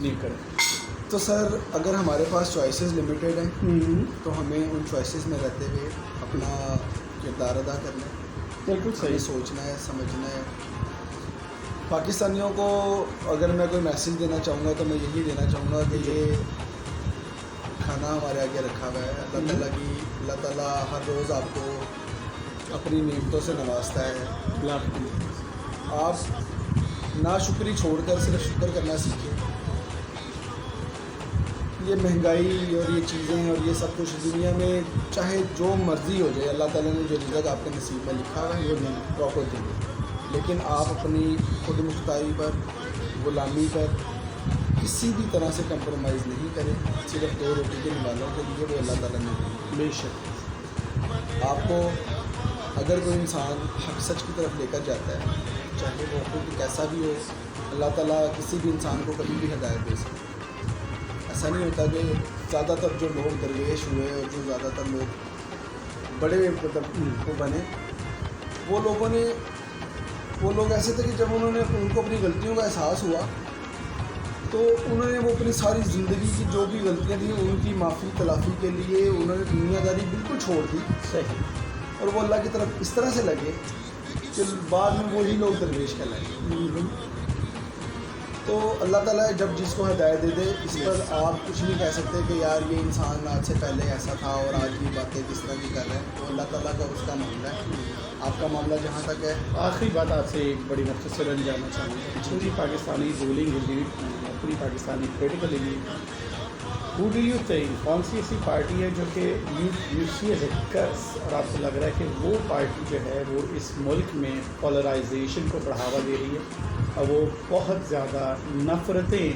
نہیں کریں. تو سر اگر ہمارے پاس چوائسیز لمیٹیڈ ہیں تو ہمیں ان چوائسیز میں رہتے ہوئے اپنا کردار ادا کرنا ہے. بالکل ہمیں صحیح. سوچنا ہے, سمجھنا ہے. پاکستانیوں کو اگر میں کوئی میسیج دینا چاہوں گا تو میں یہی دینا چاہوں گا کہ یہ کھانا ہمارے آگے رکھا ہوا ہے. اللہ تعالیٰ ہر روز آپ کو اپنی نعمتوں سے نوازتا ہے. آپ ناشکری چھوڑ کر صرف شکر کرنا سیکھیں. یہ مہنگائی اور یہ چیزیں اور یہ سب کچھ دنیا میں چاہے جو مرضی ہو جائے, اللہ تعالیٰ نے جو رزق آپ کے نصیب میں لکھا ہوا ہے وہ نہیں پراپر دیں گے. لیکن آپ اپنی خود مختاری پر, غلامی پر کسی بھی طرح سے کمپرومائز نہیں کریں. صرف 2 روٹی کے نوالوں کے لیے وہ اللہ تعالیٰ نے دی. بے شک. آپ کو اگر کوئی انسان حق سچ کی طرف لے کر جاتا ہے, چاہے وہ خود کیسا بھی ہو, اللہ تعالیٰ کسی بھی انسان کو کبھی بھی ہدایت دے سکتا ہے. ایسا نہیں ہوتا کہ زیادہ تر جو لوگ درویش ہوئے اور جو زیادہ تر لوگ بڑے کو بنے, وہ لوگ ایسے تھے کہ جب ان کو اپنی غلطیوں کا احساس ہوا تو انہوں نے وہ اپنی ساری زندگی کی جو بھی غلطیاں تھیں ان کی معافی تلافی کے لیے انہوں نے دنیا داری بالکل چھوڑ دی. صحیح. اور وہ اللہ کی طرف اس طرح سے لگے کہ بعد میں وہی لوگ درویش کہلائیں. تو اللہ تعالیٰ جب جس کو ہدایت دے دے, اس پر آپ کچھ نہیں کہہ سکتے کہ یار یہ انسان آج سے پہلے ایسا تھا اور آج یہ باتیں کس طرح کی کر رہے ہیں. تو اللہ تعالیٰ کا اس کا معاملہ ہے. آپ کا معاملہ جہاں تک ہے. آخری بات آپ سے ایک بڑی مختصراً جاننا چاہوں گا. پوری پاکستانی رولنگ ایلیٹ, پوری Pakistani political elite, who do you think کون سی ایسی پارٹی ہے جو کہ یو سی ایز اے کرس, اور آپ کو لگ رہا ہے کہ وہ پارٹی جو ہے وہ اس ملک میں پولرائزیشن کو بڑھاوا دے رہی ہے اور وہ بہت زیادہ نفرتیں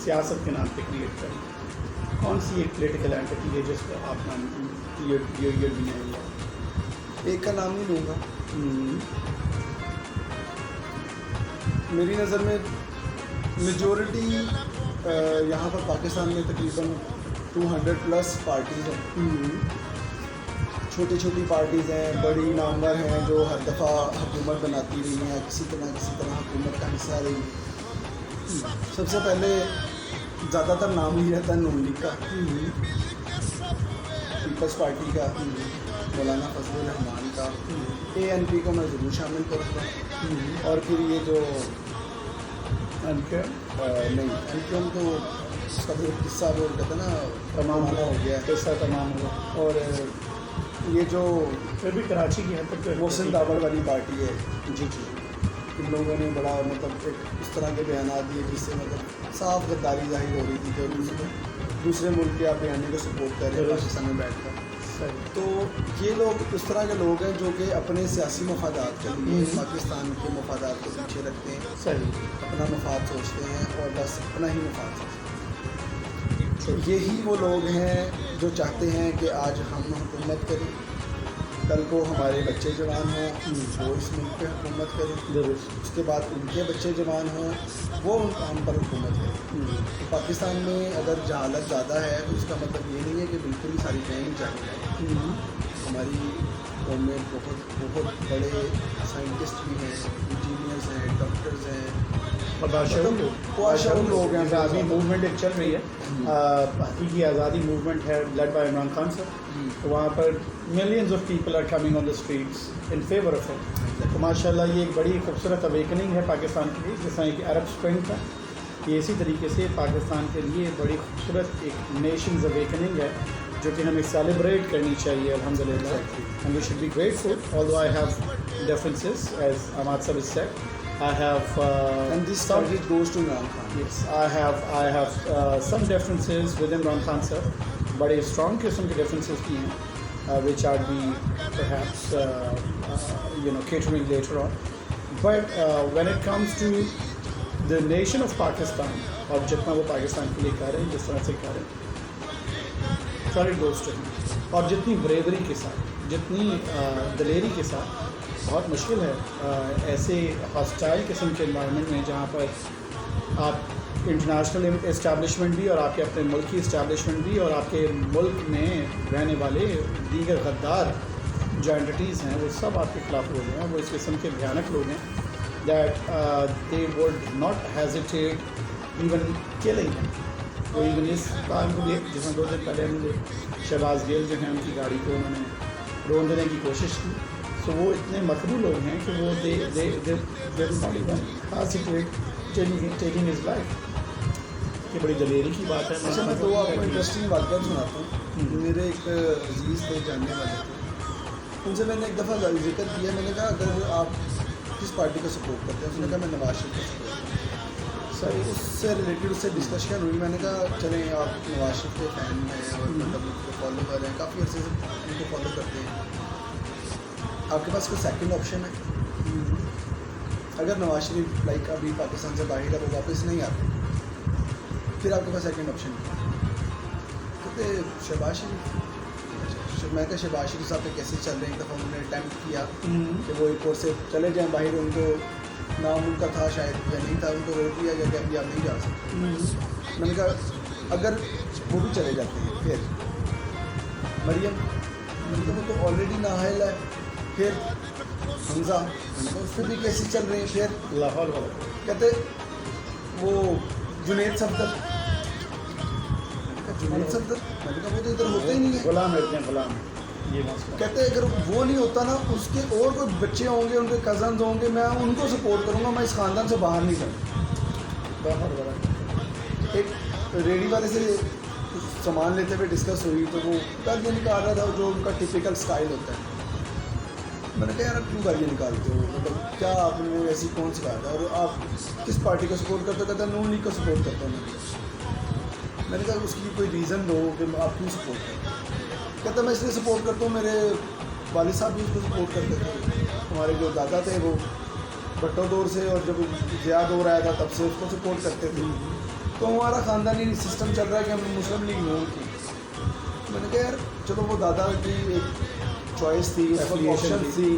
سیاست کے نام پہ کریٹ کر رہی ہے؟ کون سی ایک پولیٹیکل اینٹی ہے جس کو آپ نام ایک کا نام نہیں لوں گا. میری نظر میں میجورٹی یہاں پر پاکستان میں تقریباً 200+ پارٹیز ہیں. چھوٹی چھوٹی پارٹیز ہیں, بڑی نامور ہیں جو ہر دفعہ حکومت بناتی رہی ہیں, کسی طرح حکومت کا حصہ رہی. سب سے پہلے زیادہ تر نام ہی رہتا ہے نون لیگ کا, پیپلز پارٹی کا, مولانا فضل الرحمان کا. ANP کو میں ضرور شامل کروں گا. اور پھر یہ جو نہیں NPM تو اس کا بھی قصہ وہ کہتے ہیں نا تمام ہو گیا, قصہ تمام ہوا. اور یہ جو پھر بھی کراچی کی حد تک محسن داوڑ والی پارٹی ہے, جی, ان لوگوں نے بڑا مطلب ایک اس طرح کے بیانات دیے جس سے مطلب صاف غداری ظاہر ہو رہی تھی کہ دوسرے ملک کے آپ بیانی کو سپورٹ کر رہے ہیں پاکستان میں بیٹھ کر. تو یہ لوگ اس طرح کے لوگ ہیں جو کہ اپنے سیاسی مفادات کے لیے پاکستان کے مفادات کو پیچھے رکھتے ہیں. صحیح. اپنا مفاد سوچتے ہیں اور بس اپنا ہی مفاد سوچتے ہیں. یہی وہ لوگ ہیں جو چاہتے ہیں کہ آج ہم حکومت کریں, کل کو ہمارے بچے جوان ہوں وہ اس ملک پہ حکومت کریں, اس کے بعد ان کے بچے جوان ہوں وہ ہم پر حکومت کریں. پاکستان میں اگر جہالت زیادہ ہے تو اس کا مطلب یہ نہیں ہے کہ بالکل ہی ساری چیزیں چاہیے. ہماری قوم میں بہت بڑے سائنٹسٹ بھی ہیں, انجینئرز ہیں, ڈاکٹرز ہیں, لوگ ہیں. آزادی موومنٹ ایک چل رہی ہے, حقیقی آزادی موومنٹ ہے لیڈ بائی عمران خان صاحب. تو وہاں پر millions of people are coming on the streets in favour of it. تو ماشاء اللہ یہ ایک بڑی خوبصورت اویکننگ ہے پاکستان کے لیے, جس طرح ایک عرب اسپرنگ تھا. یہ اسی طریقے سے پاکستان کے لیے بڑی خوبصورت ایک نیشنز اویکننگ ہے جو کہ ہمیں سیلیبریٹ کرنی چاہیے الحمدللہ. And we should be grateful although I have differences as Ahmad Sahib has said. I have and this credit goes to Imran Khan. Yes, I have some differences with Imran Khan sir, بڑے strong قسم کے differences بھی ہیں which I'll be perhaps catering later on. But when it comes to the nation of Pakistan, اور جتنا وہ پاکستان کے لیے کر رہے ہیں, جس طرح سے کر رہے ہیں, credit goes to him. اور جتنی بریوری کے ساتھ, جتنی دلیری کے ساتھ, بہت مشکل ہے ایسے ہاسٹائل قسم کے انوائرمنٹ میں جہاں پر آپ انٹرنیشنل اسٹیبلشمنٹ بھی اور آپ کے اپنے ملک کی اسٹیبلشمنٹ بھی اور آپ کے ملک میں رہنے والے دیگر غدار جو اینٹیز ہیں وہ سب آپ کے خلاف لوگ ہیں. وہ اس قسم کے بھیانک لوگ ہیں that they would not hesitate even killing ہے. تو ایون اس کام کو دیکھ جس میں 2 دن پہلے ہم نے شہباز گیل جو ہیں ان کی گاڑی کو انہوں نے رون دینے کی کوشش کی. تو وہ اتنے مقبول لوگ ہیں کہ وہ ٹیکنگ از لائف. یہ بڑی دلیری کی بات ہے. اچھا میں 2 آپ کو انٹرسٹنگ واقعہ سناتا ہوں. میرے ایک عزیز تھے جاننے والے تھے, ان سے میں نے ایک دفعہ ذکر کیا. میں نے کہا اگر آپ کس پارٹی کو سپورٹ کرتے ہیں؟ اس نے کہا میں نواز شریف کو سپورٹ کرتا ہوں. سر اس سے ریلیٹڈ اس سے ڈسکشن ہوئی. میں نے کہا چلیں آپ نواز شریف کے فین ہیں اور مطلب ان کو فالو کر رہے ہیں, کافی عرصے سے ان کو فالو کرتے ہیں, آپ کے پاس کوئی سیکنڈ آپشن ہے؟ اگر نواز شریف لائک ابھی پاکستان سے باہر ہے وہ واپس نہیں آتے, پھر آپ کے پاس سیکنڈ آپشن کہتے شہباز شریف. میں کہا شہباز شریف صاحب پہ کیسے چل رہے ہیں؟ ایک دفعہ انہوں نے اٹیمپٹ کیا کہ وہ ایک اور سے چلے جائیں باہر, ان کو نام ان کا تھا شاید یا نہیں تھا, ان کو روک لیا گیا کہ ابھی آپ نہیں جا سکتے. میں نے کہا اگر وہ بھی چلے جاتے ہیں پھر مریم, میں نے کہا وہ تو آلریڈی نااہل ہے, پھر حمزہ, میں نے کہا اس پہ بھی کیسے چل رہے ہیں, پھر لاہور کہتے وہ جنید صفدر. جنید صفدر میں نے کہا وہ تو ادھر ہوتے ہی نہیں ہیں, غلام ہے, غلام. یہ مسئلہ کہتے اگر وہ نہیں ہوتا نا, اس کے اور کوئی بچے ہوں گے, ان کے کزنز ہوں گے, میں ان کو سپورٹ کروں گا, میں اس خاندان سے باہر نہیں کروں. بہت بڑا. ایک ریڈی والے سے سامان لیتے ہوئے ڈسکس ہوئی تو وہ گالیاں نکال رہا تھا جو ان کا ٹپیکل سٹائل ہوتا ہے. میں نے کہا یار کیوں گالیاں نکالتے ہو, مطلب کیا آپ نے ایسی کون سی بات ہے, اور آپ کس پارٹی کو سپورٹ کرتے ہو؟ کہتا ہے نون لیگ کو سپورٹ کرتا ہوں. میں نے کہا اس کی کوئی ریزن دو کہ آپ کیوں سپورٹ کرتے ہیں؟ کہتا میں اس لیے سپورٹ کرتا ہوں, میرے والد صاحب بھی اس کو سپورٹ کرتے تھے, ہمارے جو دادا تھے وہ بھٹو دور سے, اور جب ضیاء دور آیا تھا تب سے اس کو سپورٹ کرتے تھے, تو ہمارا خاندانی سسٹم چل رہا ہے کہ ہم مسلم لیگ نون کی. میں نے کہا یار چلو وہ دادا کی ایک چوائس تھی, آپشن تھی,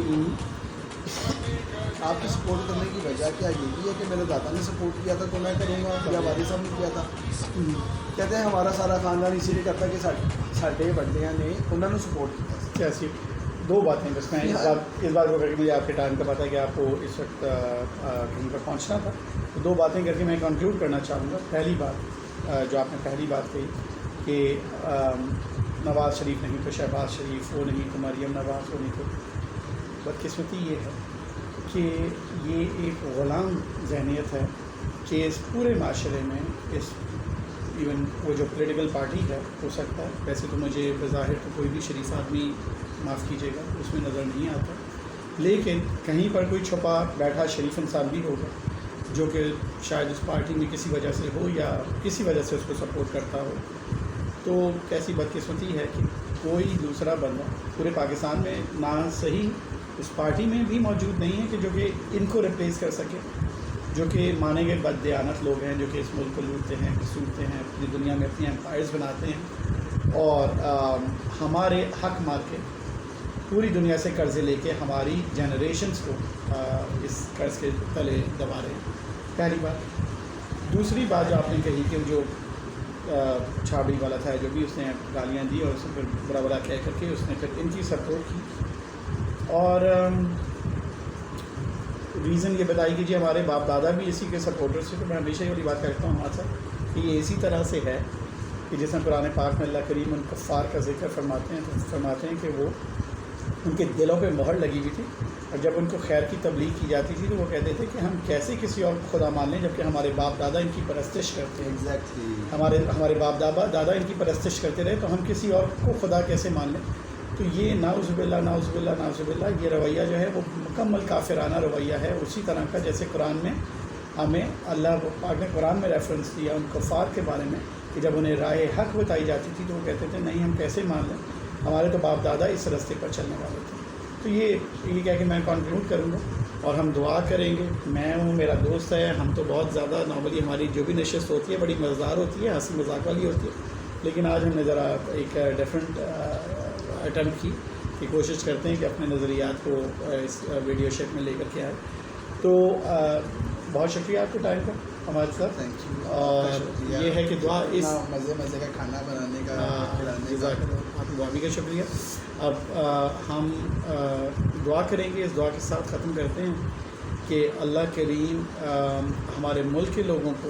آپ کی سپورٹ کرنے کی وجہ کیا یہی ہے کہ میرے دادا نے سپورٹ کیا تھا تو میں کروں گا, یا والد صاحب نے کیا تھا؟ کہتے ہیں ہمارا سارا خاندان اسی لیے کرتا ہے کہ ساڈے بڑیاں نے انہوں نے سپورٹ کیا. ایسی 2 باتیں بس میں اس بات کو کر کے مجھے آپ کے ٹائم کا پتہ ہے کہ آپ کو اس وقت کہیں پر پہنچنا تھا, تو 2 باتیں کر کے میں کنکلوڈ کرنا چاہوں گا. پہلی بات جو آپ نے پہلی بات کہی کہ نواز شریف نہیں تو شہباز شریف, وہ نہیں تو مریم نواز, وہ نہیں تو بدقسمتی یہ ہے کہ یہ ایک غلام ذہنیت ہے کہ اس پورے معاشرے میں اس ایون وہ جو پولیٹیکل پارٹی ہے ہو سکتا ہے, ویسے تو مجھے بظاہر تو کوئی بھی شریف آدمی معاف کیجیے گا اس میں نظر نہیں آتا, لیکن کہیں پر کوئی چھپا بیٹھا شریف انسان بھی ہوگا جو کہ شاید اس پارٹی میں کسی وجہ سے ہو یا کسی وجہ سے اس کو سپورٹ کرتا ہو. تو کیسی بدقسمتی ہے کہ کوئی دوسرا بندہ پورے پاکستان میں نہ صحیح اس پارٹی میں بھی موجود نہیں ہے کہ جو کہ ان کو ریپلیس کر سکے, جو کہ مانے گئے بد دیانت لوگ ہیں, جو کہ اس ملک کو لوٹتے ہیں, سوٹتے ہیں, اپنی دنیا میں اپنی امپائرز بناتے ہیں, اور ہمارے حق مار کے پوری دنیا سے قرضے لے کے ہماری جنریشنز کو اس قرض کے تلے دبا رہے ہیں. پہلی بات. دوسری بات جو آپ نے کہی کہ جو چھابڑی والا تھا جو بھی اس نے گالیاں دی اور اس نے پھر بڑا بڑا کہہ کر کے اس نے پھر ان کی سپورٹ کی, اور ریزن یہ بتائی کہ جی ہمارے باپ دادا بھی اسی کے سپورٹرس تھے. تو میں ہمیشہ یہ والی بات کرتا ہوں آپ سے کہ یہ اسی طرح سے ہے کہ جس میں قرآن پاک میں اللہ کریم ان کفار کا ذکر فرماتے ہیں, تو فرماتے ہیں کہ وہ ان کے دلوں پہ مہر لگی ہوئی تھی, اور جب ان کو خیر کی تبلیغ کی جاتی تھی تو وہ کہتے تھے کہ ہم کیسے کسی اور کو خدا مان لیں جبکہ ہمارے باپ دادا ان کی پرستش کرتے ہیں. ایگزیکٹلی ہمارے باپ دادا ان کی پرستش کرتے رہے, تو ہم کسی اور کو خدا کیسے مان لیں. تو یہ نعوذ باللہ یہ رویہ جو ہے وہ مکمل کافرانہ رویہ ہے, اسی طرح کا جیسے قرآن میں ہمیں اللہ پاک نے قرآن میں ریفرنس دیا ان کفار کے بارے میں کہ جب انہیں راہ حق بتائی جاتی تھی تو وہ کہتے تھے نہیں ہم کیسے مان لیں, ہمارے تو باپ دادا اس راستے پر چلنے والے تھے. تو یہ کہہ کے میں کنکلوڈ کروں گا, اور ہم دعا کریں گے. میں ہوں, میرا دوست ہے, ہم تو بہت زیادہ نارملی ہماری جو بھی نشست ہوتی ہے بڑی مزدار ہوتی ہے, ہنسی مذاق والی ہوتی ہے, لیکن آج ہم نے ذرا ایک ڈفرینٹ اٹیمپٹ کی کہ کوشش کرتے ہیں کہ اپنے نظریات کو اس ویڈیو شیپ میں لے کر کے آئے. تو بہت شکریہ آپ کے ٹائم کا ہمارے ساتھ. Thank you. اور یہ ہے کہ دعا اس مزے کا کھانا بنانے کا, آپ کی دعا بھی کا شکریہ. اب ہم دعا کریں گے, اس دعا کے ساتھ ختم کرتے ہیں کہ اللہ کریم ہمارے ملک کے لوگوں کو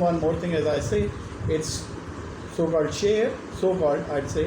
One more thing, as I say, it's so-called I'd say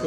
So